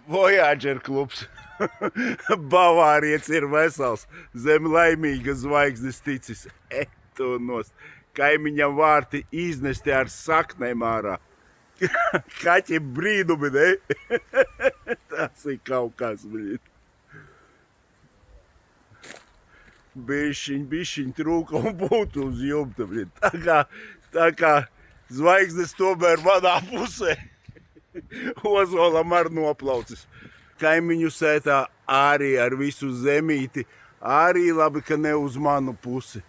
Voyager klubs. Bavārietis ir vesels, zem laimīga zvaigznes ticis. Tu nost. Kaimiņam vārti iznesti ar saknēm ārā. Kaķim brīnumi, ne? Tas ir kaut kas, blīd. Bišķiņ trūka un būtu uz jumta, blīd. Tā kā zvaigznes tomēr manā pusē. Ozolam ar noplaucis. Kaimiņu sētā arī ar visu zemīti. Arī labi, ka ne uz manu pusi.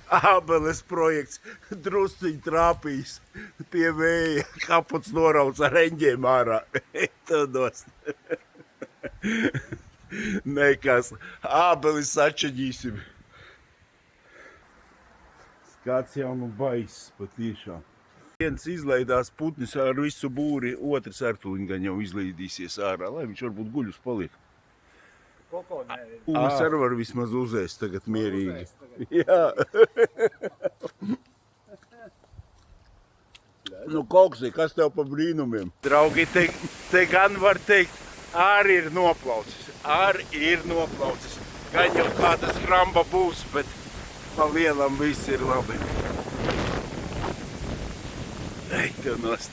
Ābeles projekts drusciņ trāpījis pie vēja. Kaputs norauc ar eņģiem ārā. Tādos. Nekas. Ābelis sačaģīsim. Skats jau nu baiss patiešām. Viens izlaidās putnis ar visu būri, otrs artuliņgaņ jau izlaidīsies ārā, lai viņš varbūt guļus paliek. Koko nē. Pūlis arī var vismaz uzēst tagad mierīgi. Jā. Nu, Koksī, kas tev pa brīnumiem? Draugi, te gan var teikt, arī ir noplaucis. Gan jau kāda skramba būs, bet pa lielam viss ir labi. Ej, tev nost.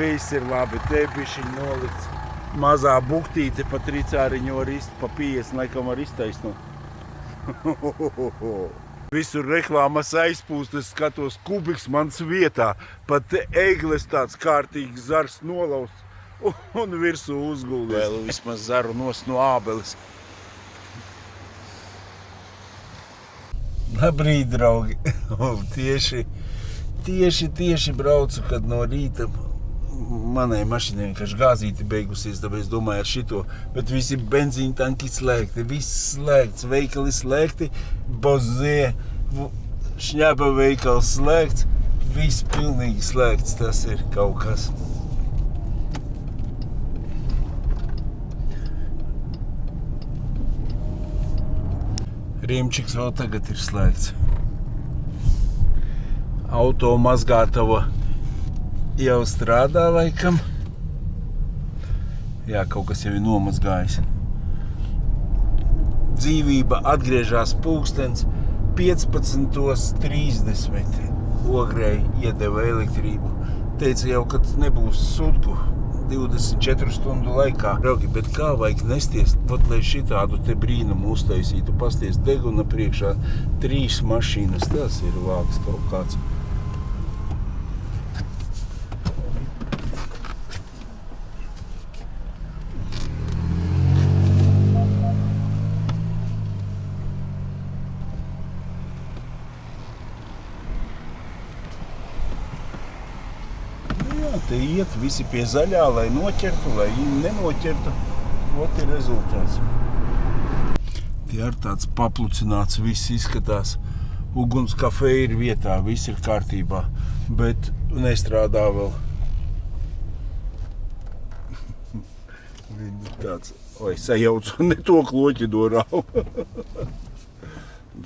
Viss ir labi, te bišķiņ nolikts. Mazā buktīte pa tricāriņu var pa 50 laikam var iztaisnot. Visur reklāmas aizpūst, es skatos, kubiks mans vietā. Pat egles tāds kārtīgs zars nolausts un virsū uzguldies. Vēl vismaz zaru nost no ābeles. Labrīt, draugi! Tieši braucu, kad no rīta manai mašīnai vienkārši gāzīti beigusies, tāpēc domāju ar šito, bet visi benzīna tanki slēgti, viss slēgts, veikali slēgti, Bozē, šņaba veikals slēgts, viss pilnīgi slēgts, tas ir kaut kas. Riemčiks vēl tagad ir slēgts. Auto mazgātava jau strādā laikam. Jā, kaut kas jau ir nomazgājis. Dzīvība atgriežās pulkstens 15:30. Ogrei iedeva elektrību. Teica jau, ka nebūs sudku 24 stundu laikā. Draugi, bet kā vajag nesties, lai šitādu te brīnumu uztaisītu? Pasties deguna priekšā 3 mašīnas. Tas ir vāks kaut kāds. Te iet visi pie zaļā, lai noķertu, lai nenoķertu. Ot ir rezultāts. Tie ar tāds paplucināts viss izskatās. Uguns kafē ir vietā, viss ir kārtībā, bet nestrādā vēl. Tāds, oi, sajaucu, ne to kloķi dorāvu.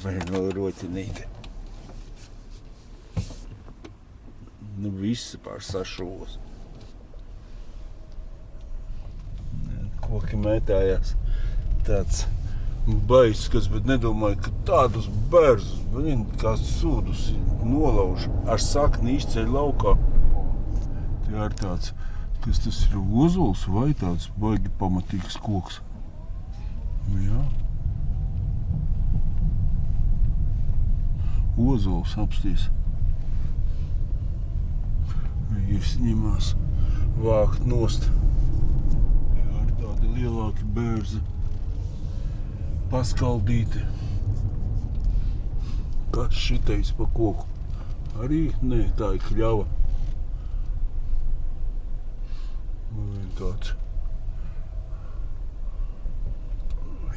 Vai vēl roķinīti. Nu, visi pār sašūs. Koki mētājās. Tāds baiskas, bet nedomāju, ka tādus bērzus, kā sūdus nolauž, ar sakni izceļ laukā. Tie ir tāds, kas tas ir ozols vai tāds baigi pamatīgs koks. Jā. Ozols apstīs. Vīrs ņemās vākt nost. Jā, ar tādi lielāki bērzi. Paskaldīti. Kas šitais pa koku? Arī? Nē, tā ir kļava. Vai tāds.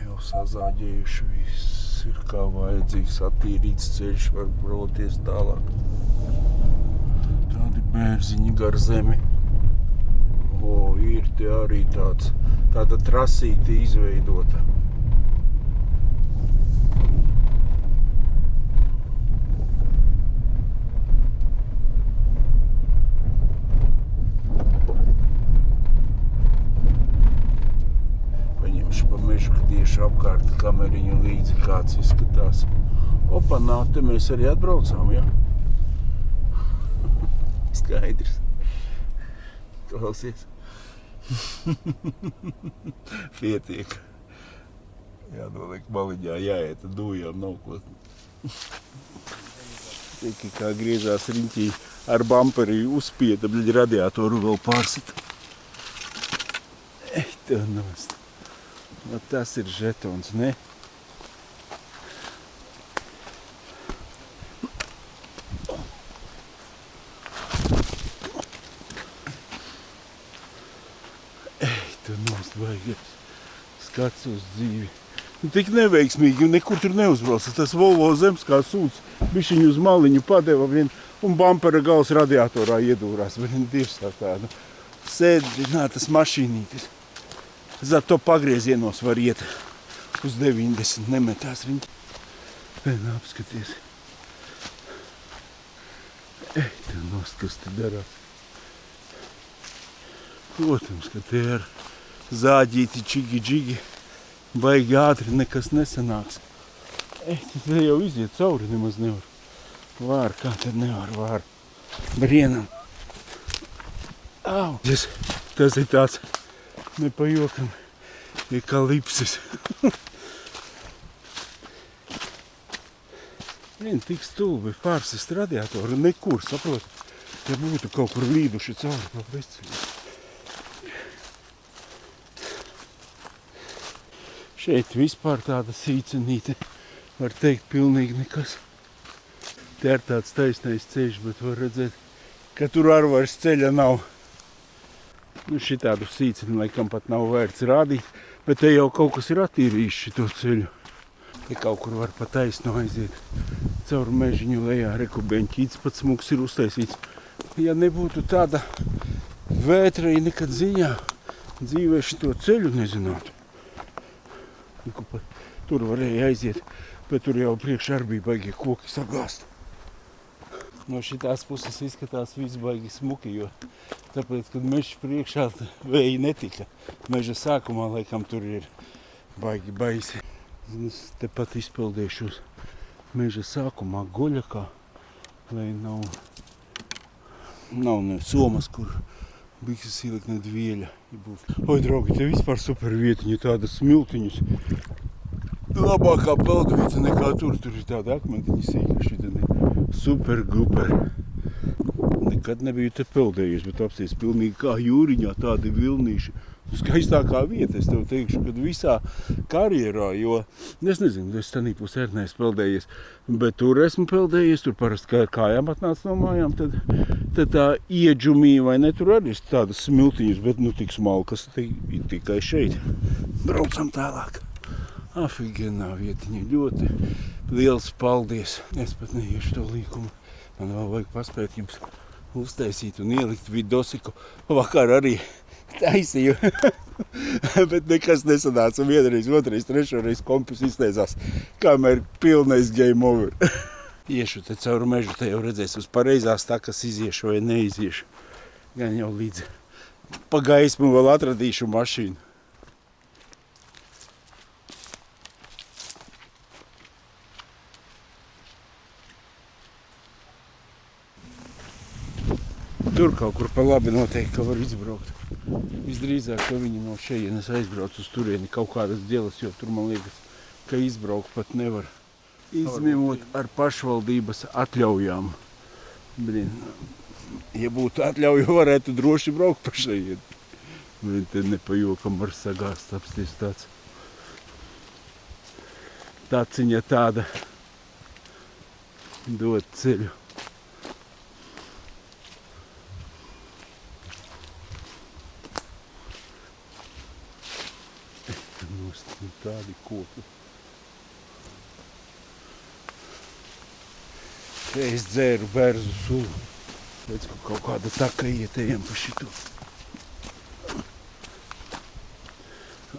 Jau sazāģējuši viss ir kā vajadzīgs, attīrīts ceļš, var broties tālāk. Tādi bērziņi gar zemi. Ir te arī tāda trasīte izveidota. kameriņu līdzi, kāds izskatās. Opa, nā, te mēs arī atbraucām, jā. Skaidrs. Klausies. Pietiek. Jānoliek maliņā, jāiet, dūjām nav ko. Tikai kā griežās riņķī ar bamperi uzspieda, bļaļ radiatoru vēl pārsita. Tev nost. Tas ir žetons, ne? Tev nost baigais. Skats uz dzīvi. Tik neveiksmīgi, nekur tur neuzbrauca. Tas Volvo zems kā sūds, bišķiņu uz maliņu padeva vien un bampera gals radiatorā iedūrās. Dievs tā tādu. Sēdinātas mašīnītes. Zato pagriezienos var iet uz 90, nemetās riņķi. Pēnā apskaties. Tev nost, kas te darās. Protams, ka te ar zāģīti čigi-džigi baigi ātri nekas nesanāks. Te jau iziet cauri nemaz nevar. Vār, kā tad nevar, vār. Brienam. Au! Tas ir tāds nepajokam ekalipsis. Vien tik stulbi pārsist radiatoru nekur, saprot. Ja būtu kaut kur līduši cauri pa bezceļu. Šeit vispār tāda sīcenīte, var teikt, pilnīgi nekas. Te ir tāds taisnais ceļš, bet var redzēt, ka tur arī vairs ceļa nav. Šitādu sīceni laikam pat nav vērts rādīt, bet te jau kaut kas ir attīrījis šito ceļu. Te kaut kur var pa taisno aiziet caur mežiņu lejā, rekubeņķīts pat smuks ir uztaisīts. Ja nebūtu tāda vētra, ja nekad ziņā dzīvē šito ceļu nezinātu. Tur varēja aiziet, bet tur jau priekš arī bija baigie koki sagāst. No šitās puses izskatās viss baigi smuki, jo tāpēc, kad mežs priekšā vēja netika. Meža sākumā, laikam, tur ir baigi baisi. Es tepat izpeldēšu uz meža sākumā goļakā, lai nav ne somas, kur bikses ielikt, ne dvieļa. Oi, draugi, te vispār super vietiņa, tādas smiltiņas. Labākā peldvieta nekā tur ir tāda akmentiņa sīkaši. Super guper. Nekad nebiju te peldējies, bet apsties pilnīgi kā jūriņā, tādi vilnīši. Skaistākā vieta, es tev teikšu, kad visā karjerā, jo es nezinu, es tanī pusē neesmu peldējies, bet tur esmu peldējies, tur parasti kā kājām atnāc no mājām, tad tā iedžumī, vai ne, tur arī tādas smiltiņas, bet nu tik smalkas tikai šeit. Braucam tālāk. Afigenā vietiņa, ļoti liels paldies. Es pat neiešu to līkumu. Man vēl vajag paspēt jums uztaisīt un ielikt vidosiku. Vakar arī taisīju, bet nekas nesanāca. Vienreiz, otrais, trešoreiz kompis izteicās, kamēr pilnais game over. Iešu te caur mežu, te jau redzēs uz pareizās takas iziešu vai neiziešu. Gan jau līdz pa gaismu vēl atradīšu mašīnu. Tur kaut kur pa labi noteikti, ka var izbraukt. Visdrīzāk, ka viņi no šejienes aizbrauc uz turieni kaut kādas dielas, jo tur man liekas, ka izbraukt pat nevar. Izņemot ar pašvaldības atļaujām. Blin, ja būtu atļauja, varētu droši braukt pa šejieni. Bet te nepajokam var sagāst, apsties tāds. Taciņa tāda dot ceļu. Tādi koki. Te es dzēru bērzu sulu. Redz, ka kaut kāda taka ietējam pa šito.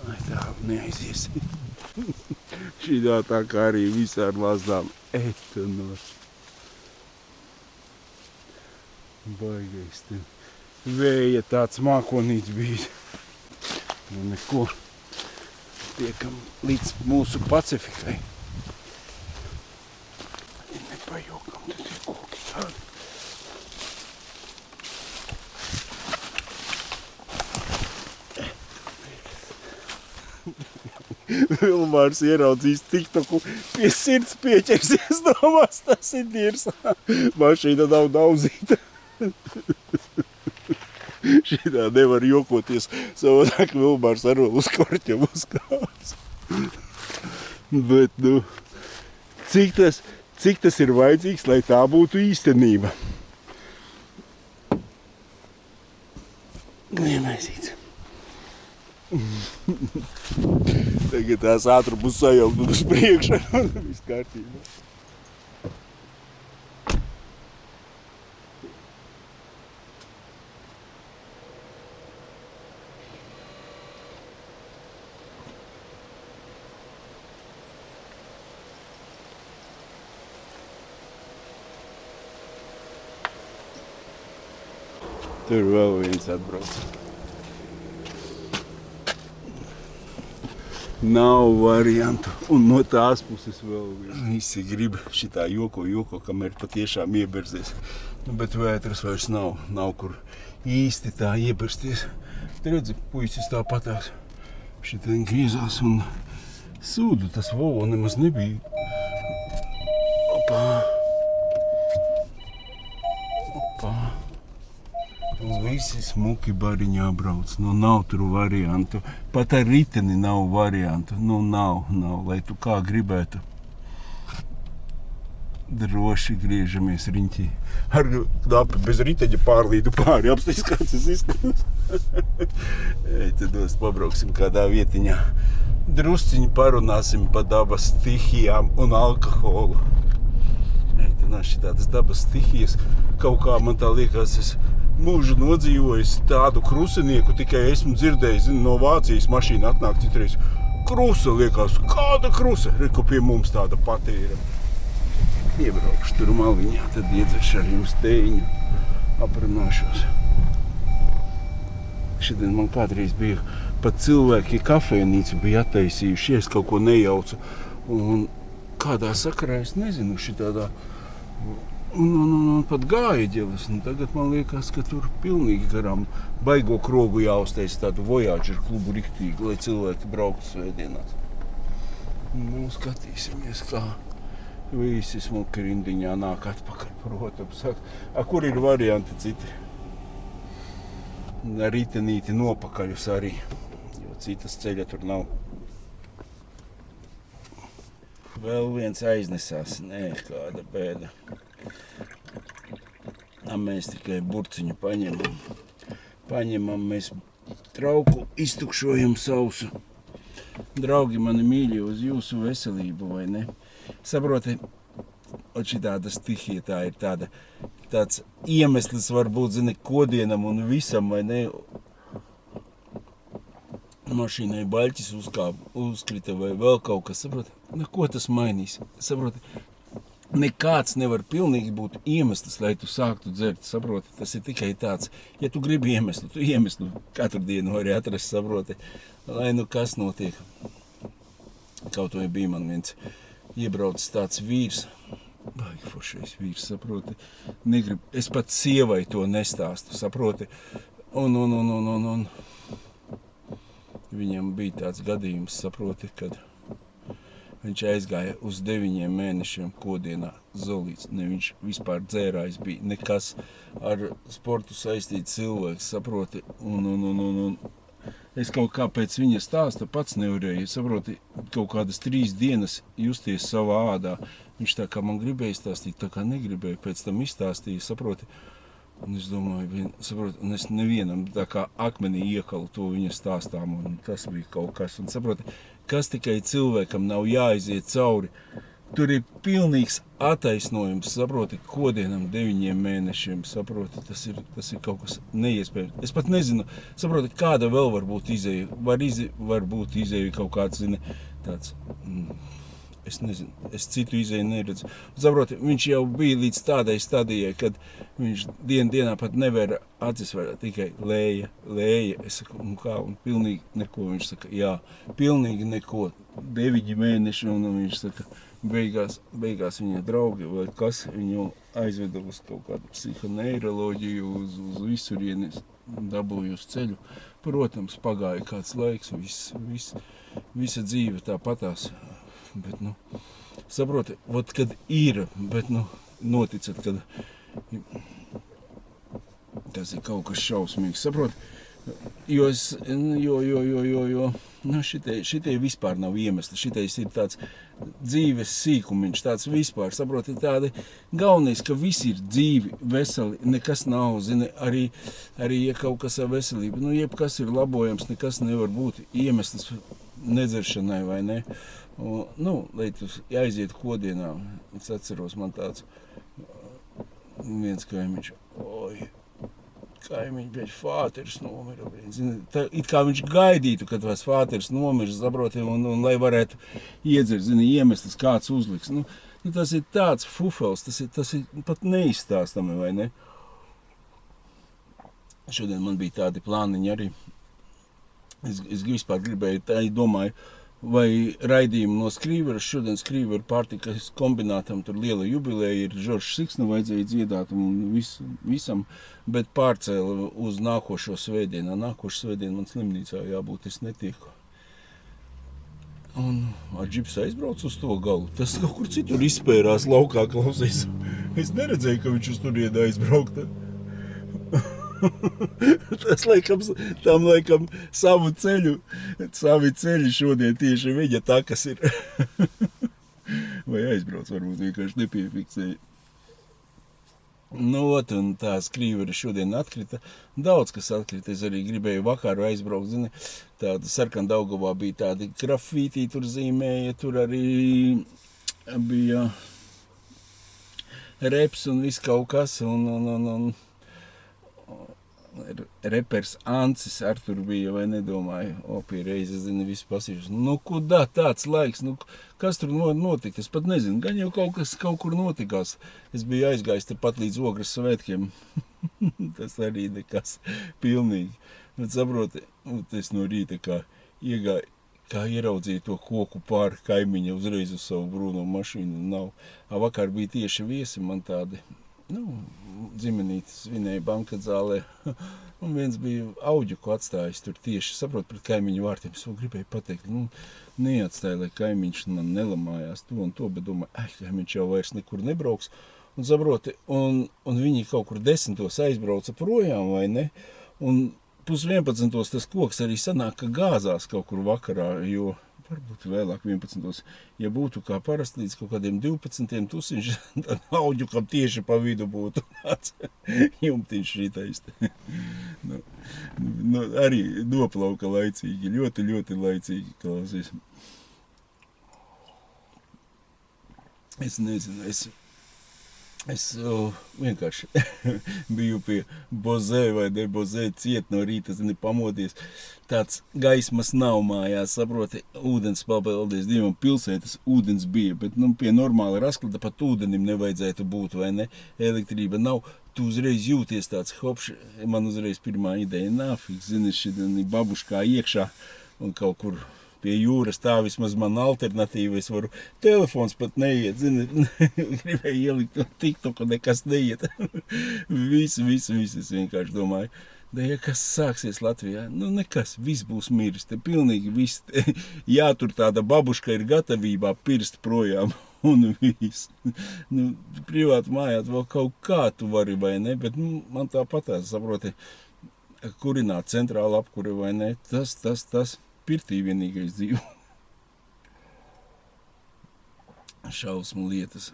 Ai, tā neaizies. Šitā tā kā arī visā ar lazdām. Etanos. Baigais te. Vēja tāds mākonīts bijis. Nu neko. tiekam līdz mūsu Pacifikai. Nepajokam, tad ir koki tādi. Vilmārs ieraudzīs TikToku, pie sirds pieķersies, domās, tas ir dirs. Mašīna nav daudzīta. Šitā nevar jokoties, savādāk Vilmārs ar uz korķiem uzkāps. Bet, nu, cik tas ir vajadzīgs, lai tā būtu īstenība? Iemaisīts. Tagad tās ātrumus sajaukt uz priekšu un viss kārtībā. Tur vēl viens atbrauc. Nav variantu. Un no tās puses vēl viens. Visi grib šitā joko, kamēr patiešām iebersies. Bet vētras vairs nav. Nav kur īsti tā iebersties. Te redzi, puisis tāpatās. Šitien griezās un sūdu tas vovo nemaz nebija. Opā. Visi smuki bariņā brauc, nu nav tur variantu. Pat ar riteni nav variantu, nu nav, lai tu kā gribētu. Droši griežamies riņķī. Ar knapi bez riteņa pārlīdu pāri, apstājas kāds es izskatās. Tad mēs pabrauksim kādā vietiņā. Drusciņi parunāsim pa dabas stihijām un alkoholu. Tad nav šitādas dabas stihijas. Kaut kā man tā liekas, es mūžu nodzīvojis tādu krusenieku, tikai esmu dzirdējis, no Vācijas mašīna atnāk citreiz. Krusa liekas, kāda krusa? Reku pie mums tāda pati ir. Iebraukšu tur maliņā, tad iedzeršu ar jums tēņu, aprunāšos. Šodien man kādreiz bija pat cilvēki kafejnīcu bija attaisījušies, kaut ko nejaucu. Un kādā sakarā es nezinu, šitādā un pat gāieģeles. Tagad man liekas, ka tur pilnīgi garām baigo krogu jāuztais tādu Voyager klubu riktīgi, lai cilvēki brauktu svētdienās. Nu, skatīsimies, kā visi smuki rindiņā nāk atpakaļ, protams. Kur ir varianti citi? Ritenīti nopakaļus arī, jo citas ceļa tur nav. Vēl viens aiznesās, nē, kāda bēda. Mēs tikai burciņu paņemam, mēs trauku iztukšojam sausu. Draugi mani mīļi, uz jūsu veselību, vai ne? Saproti, šitāda stihija tā ir tāds iemesls varbūt, zini, kodienam un visam, vai ne? Mašīnai baļķis uzkrita vai vēl kaut kas, saproti? Ko tas mainīs? Saproti? Nekāds nevar pilnīgi būt iemesls, lai tu sāktu dzert, saproti? Tas ir tikai tāds, ja tu gribi iemeslu, tu iemeslu katru dienu vari atrast, saproti? Lai nu kas notiek. Kaut vai bija man viens iebraucis tāds vīrs, baigi foršais vīrs, saproti? Es pat sievai to nestāstu, saproti? Un viņam bija tāds gadījums, saproti, kad viņš aizgāja uz 9 mēnešiem kodienā zolīts. Ne viņš vispār dzērājs bija, nekas ar sportu saistīts cilvēks, saproti. Un es kaut kā pēc viņa stāsta pats nevarēju, saproti, kaut kādas 3 dienas justies savā ādā. Viņš tā kā man gribēja stāstīt, tā kā negribēja, pēc tam izstāstīja, saproti. Un es domāju, saproti, un es nevienam tā kā akmenī iekalu to viņa stāstām, un tas bija kaut kas. Un saproti, kas tikai cilvēkam nav jāiziet cauri. Tur ir pilnīgs attaisnojums, saproti, kodienam 9 mēnešiem, saproti, tas ir kaut kas neiespējams. Es pat nezinu, saproti, kāda vēl var būt izeja. Var būt izeja kaut kāds, zini, tāds es nezinu, es citu izēju neredzu. Saproti, viņš jau bija līdz tādai stadijai, kad viņš dienā pat nevar acis vairāk, tikai lēja. Es saku, un kā, un pilnīgi neko, viņš saka, jā, pilnīgi neko, 9 mēneši, un viņš saka, beigās viņa draugi vai kas viņu aizveda uz kaut kādu psihoneiroloģiju, uz visurieni dabūju uz ceļu. Protams, pagāja kāds laiks, visa dzīve tāpatās, bet, nu, saproti, vot, kad ir, bet, nu, noticat, kad tas ir kaut kas šausmīgs, saproti, jo nu, šitie vispār nav iemesli, šitais ir tāds dzīves sīkumiņš, tāds vispār, saproti, tādi galvenais, ka visi ir dzīvi, veseli, nekas nav, zini, arī ja kaut kas ar veselību, nu, jebkas ir labojams, nekas nevar būt iemesls nedzeršanai, vai ne? Un, nu, lai tu aiziet kodienā, es atceros, man tāds viens kaimiņš, kaimiņš, bet fāters nomira. Zini, it kā viņš gaidītu, kad tās fāters nomirs, saproti, un lai varētu iedzert, zini, iemesls kāds uzliks. Nu, tas ir tāds fufels, tas ir pat neizstāstami, vai ne? Šodien man bija tādi plāniņi arī. Es vispār gribēju, tā domāju, vai raidījumu no Skrīveras, šodien Skrīveru pārtikas kombinātam, tur liela jubileja ir, Žoržs Siksnu vajadzēja dziedāt un visam, bet pārcēla uz nākošo svētdienu. Nākošo svētdienu man slimnīcā jābūt, es netieku. Un ar džips aizbrauc uz to galu. Tas kaut kur citur izspērās laukā, klausies. Es neredzēju, ka viņš uz turieni aizbraukt. Tas laikam savi ceļi šodien tieši viņa takas ir. Vai aizbrauc, varbūt vienkārši nepiefiksēja. Nu, un tā Skrīvera šodien atkrita. Daudz kas atkrita. Es arī gribēju vakaru aizbraukt, zini. Tāda Sarkandaugavā bija tādi grafītī, tur zīmēja, tur arī bija reps un viss kaut kas, un repers Ancis ar tur bija, vai nedomāju, pie reizes, zini, visu pasīšas. Nu, kudā tāds laiks, nu, kas tur notika? Es pat nezinu, gan jau kaut kas kaut kur notikās. Es biju aizgājis pat līdz Ogres svētkiem. Tas arī nekas pilnīgi. Bet saproti, es no rīta kā iegāju, kā ieraudzīju to koku pāri kaimiņa uzreiz uz savu brūno mašīnu. Nav. Vakar bija tieši viesi man tādi, ģimenītes svinēja banka zālē, un viens bija auģuku atstājis tur tieši, saprot, pret kaimiņu vārtiem. Es gribēju pateikt, neatstāja, lai kaimiņš man nelamājās to un to, bet domāju, kaimiņš jau vairs nekur nebrauks. Un saproti, un viņi kaut kur 10. aizbrauca projām, vai ne? Un 10:30 tas koks arī sanāk, ka gāzās kaut kur vakarā, jo varbūt vēlāk 11. Ja būtu kā parasti līdz kaut kādiem 12. tusiņš, tad auģukam tieši pa vidu būtu tāds jumtiņš šitais. Arī noplauka laicīgi, ļoti, ļoti laicīgi, klausies. Es nezinu, es vienkārši biju pie Bozē vai ne Bozē ciet no rīta, zini, pamodies. Tāds gaismas nav mājās, saproti, ūdens, paldies Dievam, pilsētas ūdens bija, bet pie normāla rasklada pat ūdenim nevajadzētu būt, vai ne? Elektrība nav, tu uzreiz jūties tāds hopš, man uzreiz pirmā ideja, nāfik, zini, šitani babuškā iekšā un kaut kur pie jūras tā vismaz man alternatīva, es varu, telefons pat neiet, zini, gribēju ielikt TikToku, nekas neiet. Visu, es vienkārši domāju, ja kas sāksies Latvijā, nekas, viss būs miris, te pilnīgi viss, jātur tāda babuška ir gatavībā pirst projām, un viss. Privāti mājāt vēl kaut kā tu vari, vai ne, bet man tāpatās, saproti, kurināt centrāla apkure, vai ne, tas. Pirtī vienīgais dzīvo. Šausmu lietas.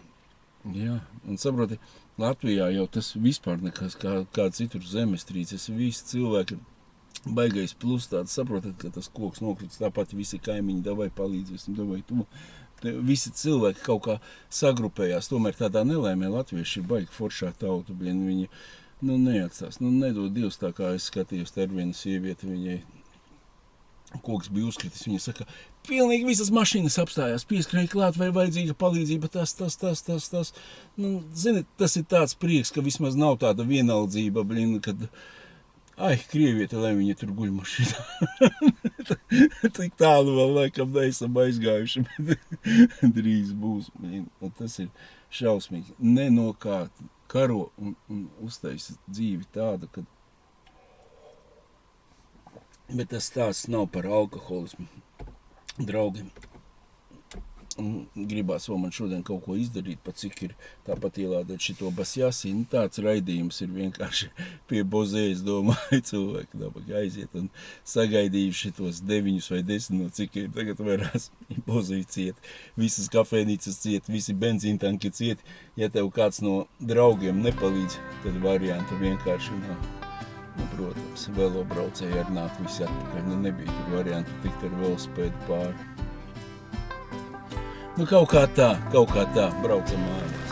Jā, un saproti, Latvijā jau tas vispār nekas kā citur zemestrīces, visi cilvēki baigais plus tāds, saprotat, ka tas koks nokrits, tāpat visi kaimiņi davai palīdzēsim, davai to. Visi cilvēki kaut kā sagrupējās, tomēr tādā nelaimē latvieši ir baigi foršā tauta, viņi, neatstās, nedod Dievs tā kā es skatījos te ar vienu sievieti, viņai koks bija uzkritis. Viņa saka, pilnīgi visas mašīnas apstājās, pieskrēja klāt, vai vajadzīga palīdzība, tas. Nu, zini, tas ir tāds prieks, ka vismaz nav tāda vienaldzība, kad, Krievieti, lai viņi tur guļ mašīnā. Tik tālu vēl laikam neesam aizgājuši, bet drīz būs. Un tas ir šausmīgi. Ne no kā karo un uztaisa dzīvi tāda, kad bet tas stāsts nav par alkoholismu, draugiem. Gribās vēl man šodien kaut ko izdarīt, pat cik ir tāpat ielādēt šito basjasi. Nu, tāds raidījums ir vienkārši pie Bozējas, domāju, cilvēki dabāk aiziet un sagaidījuši šitos 9 vai 10, no cik ir tagad varās Bozēja ciet. Visas kafēnīcas ciet, visi benzīntanki ciet. Ja tev kāds no draugiem nepalīdz, tad variantu vienkārši nav. Nu, protams, velobraucēji ar nāk visi atpakaļ. Nu, nebija tur variantu tikt ar velosipēdu pāri. Nu, kaut kā tā, braucam ārā.